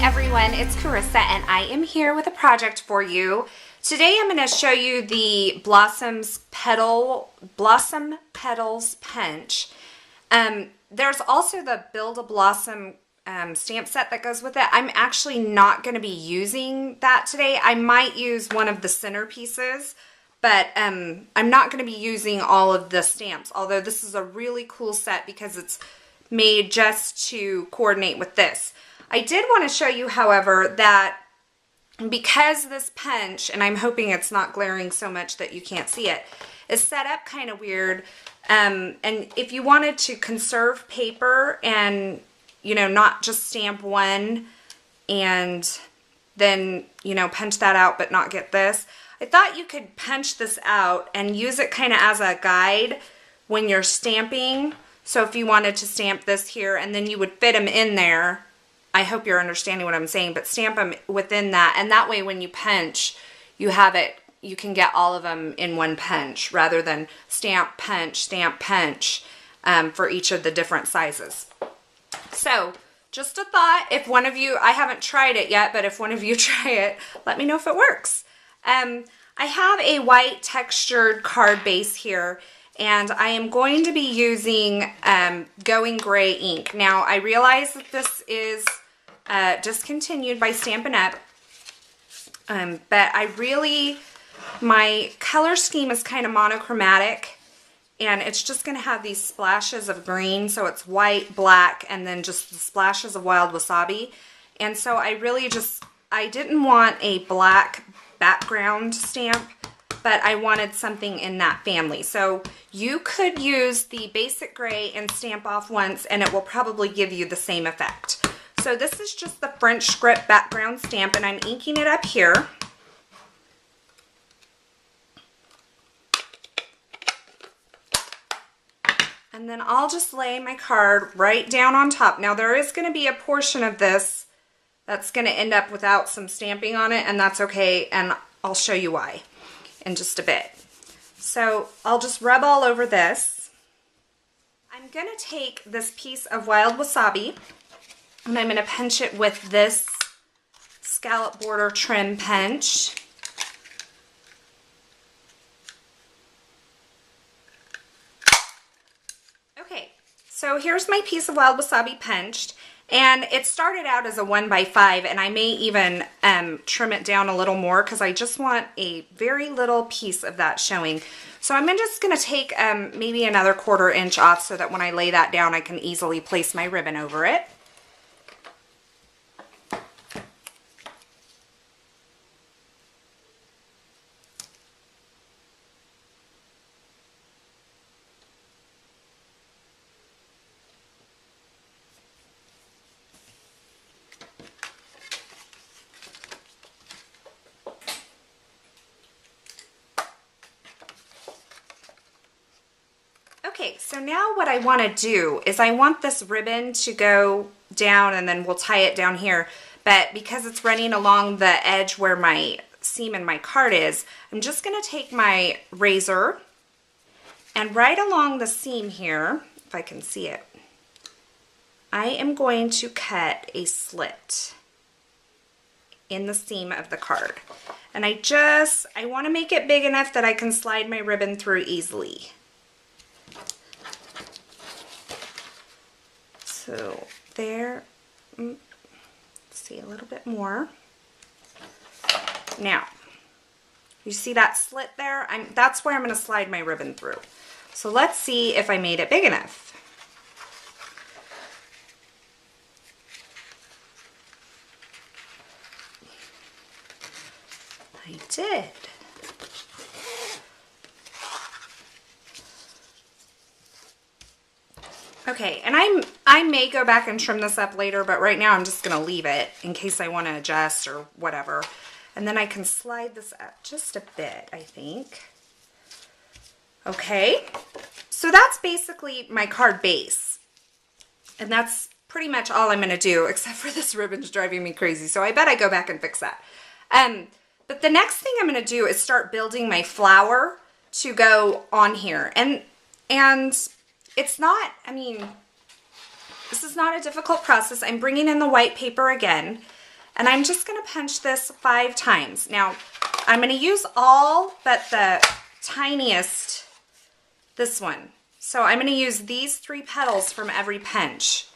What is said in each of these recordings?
everyone, it's Carissa and I am here with a project for you. Today I'm going to show you the Blossom Petals Pinch. There's also the Build a Blossom stamp set that goes with it. I'm actually not going to be using that today. I might use one of the centerpieces, but I'm not going to be using all of the stamps, although this is a really cool set because it's made just to coordinate with this. I did want to show you, however, that because this pinch, and I'm hoping it's not glaring so much that you can't see it, is set up kind of weird. And if you wanted to conserve paper and, you know, not just stamp one and then, you know, punch that out but not get this, I thought you could punch this out and use it kind of as a guide when you're stamping. So if you wanted to stamp this here and then you would fit them in there, I hope you're understanding what I'm saying, but stamp them within that, and that way when you punch, you have it, you can get all of them in one punch rather than stamp, punch, for each of the different sizes. So just a thought, if one of you, I haven't tried it yet, but if one of you try it, let me know if it works. I have a white textured card base here, and I am going to be using Going Gray ink. Now, I realize that this is discontinued by Stampin' Up, but my color scheme is kind of monochromatic, and it's just going to have these splashes of green, so it's white, black, and then just the splashes of Wild Wasabi. And so I didn't want a black background stamp, but I wanted something in that family. So you could use the basic gray and stamp off once, and it will probably give you the same effect. So this is just the French script background stamp, and I'm inking it up here. And then I'll just lay my card right down on top. Now there is going to be a portion of this that's going to end up without some stamping on it, and that's okay, and I'll show you why in just a bit. So I'll just rub all over this. I'm going to take this piece of Wild Wasabi and I'm going to punch it with this scallop border trim punch. Okay, so here's my piece of Wild Wasabi punched, and it started out as a 1x5, and I may even trim it down a little more because I just want a very little piece of that showing. So I'm just going to take maybe another 1/4 inch off so that when I lay that down I can easily place my ribbon over it. Okay, so now what I want to do is I want this ribbon to go down, and then we'll tie it down here, but because it's running along the edge where my seam in my card is, I'm just going to take my razor and right along the seam here, if I can see it, I am going to cut a slit in the seam of the card. And I want to make it big enough that I can slide my ribbon through easily. So there, let's see a little bit more. Now, you see that slit there? That's where I'm going to slide my ribbon through. So let's see if I made it big enough. I did. Okay, and I may go back and trim this up later, but right now I'm just going to leave it in case I want to adjust or whatever. And then I can slide this up just a bit, I think. Okay, so that's basically my card base. And that's pretty much all I'm going to do, except for this ribbon's driving me crazy. So I bet I go back and fix that. But the next thing I'm going to do is start building my flower to go on here. And it's not, I mean, this is not a difficult process. I'm bringing in the white paper again. And I'm just going to punch this 5 times. Now, I'm going to use all but the tiniest, this one. So I'm going to use these 3 petals from every punch.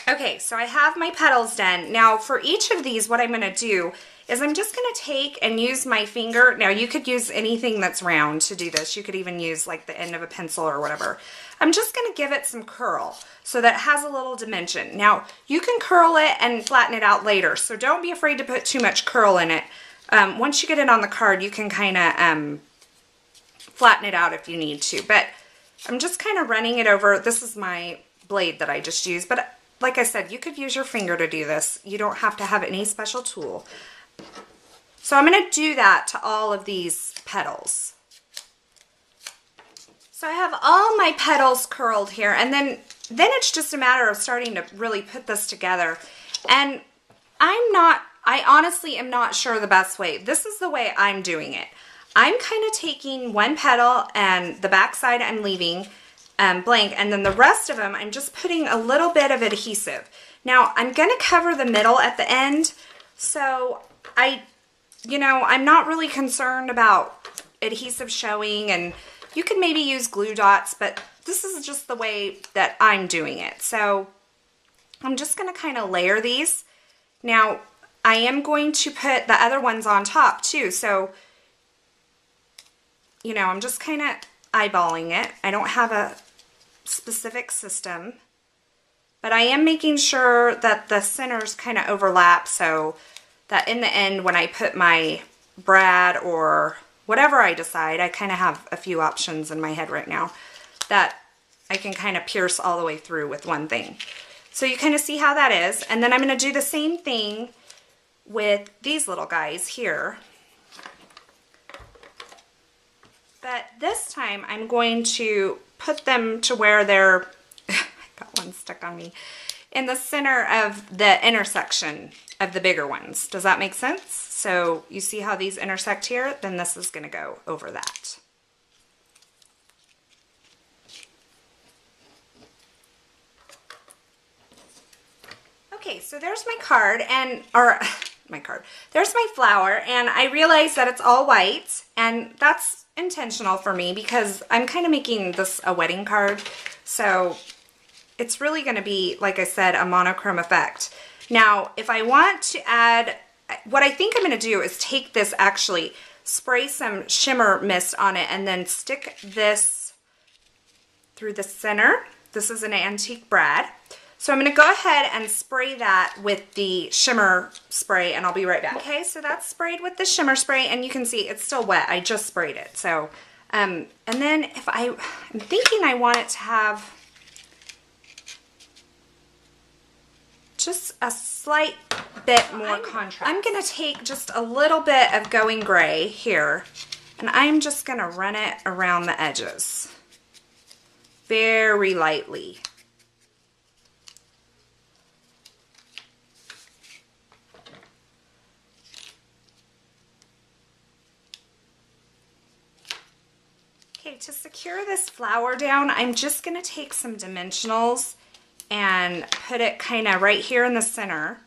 Okay, so I have my petals done. Now for each of these, what I'm going to do is I'm just going to take and use my finger. Now you could use anything that's round to do this. You could even use like the end of a pencil or whatever. I'm just going to give it some curl so that it has a little dimension. Now you can curl it and flatten it out later, so don't be afraid to put too much curl in it. Once you get it on the card, you can kind of flatten it out if you need to, but I'm just kind of running it over. This is my blade that I just used, but like I said, you could use your finger to do this. You don't have to have any special tool. So I'm going to do that to all of these petals. So I have all my petals curled here, and then it's just a matter of starting to really put this together. And I honestly am not sure the best way. This is the way I'm doing it. I'm kind of taking one petal and the back side I'm leaving blank, and then the rest of them I'm just putting a little bit of adhesive. Now I'm going to cover the middle at the end, so I'm not really concerned about adhesive showing, and you can maybe use glue dots, but this is just the way that I'm doing it. So I'm just going to kind of layer these. Now I am going to put the other ones on top too, so I'm just kind of eyeballing it. I don't have a specific system, but I am making sure that the centers kind of overlap so that in the end when I put my brad or whatever I decide, I kind of have a few options in my head right now that I can kind of pierce all the way through with one thing. So you kind of see how that is, and then I'm going to do the same thing with these little guys here. But this time I'm going to put them to where they're, I got one stuck on me, in the center of the intersection of the bigger ones. Does that make sense? So you see how these intersect here? Then this is going to go over that. Okay, so there's my card, there's my flower, and I realize that it's all white, and that's intentional for me because I'm kind of making this a wedding card, so it's really going to be, like I said, a monochrome effect. Now, if I want to add, what I think I'm going to do is take this, actually spray some shimmer mist on it, and then stick this through the center. This is an antique brad. So I'm going to go ahead and spray that with the shimmer spray, and I'll be right back. Okay, so that's sprayed with the shimmer spray, and you can see it's still wet. I just sprayed it. So, and then if I'm thinking I want it to have just a slight bit more contrast. I'm going to take just a little bit of Going Gray here, and I'm just going to run it around the edges very lightly. To secure this flower down, I'm just going to take some dimensionals and put it kind of right here in the center.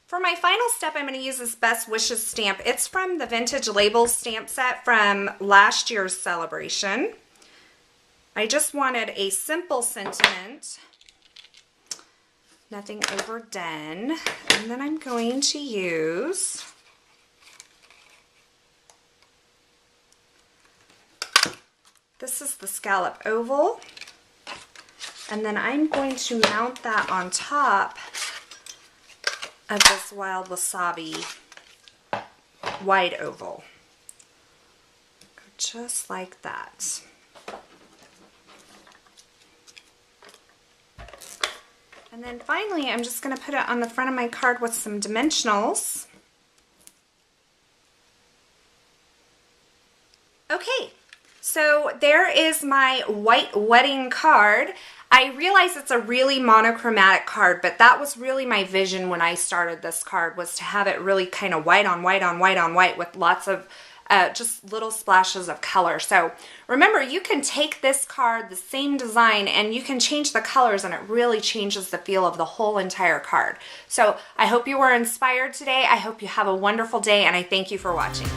For my final step, I'm going to use this Best Wishes stamp. It's from the Vintage Labels stamp set from last year's celebration. I just wanted a simple sentiment, nothing overdone. And then I'm going to use this is the Scallop Oval, and then I'm going to mount that on top of this Wild Wasabi Wide Oval. Just like that. And then finally, I'm just going to put it on the front of my card with some dimensionals. Okay. So there is my white wedding card. I realize it's a really monochromatic card, but that was really my vision when I started this card, was to have it really kind of white on white on white on white with lots of just little splashes of color. So remember, you can take this card, the same design, and you can change the colors, and it really changes the feel of the whole entire card. So I hope you were inspired today. I hope you have a wonderful day, and I thank you for watching.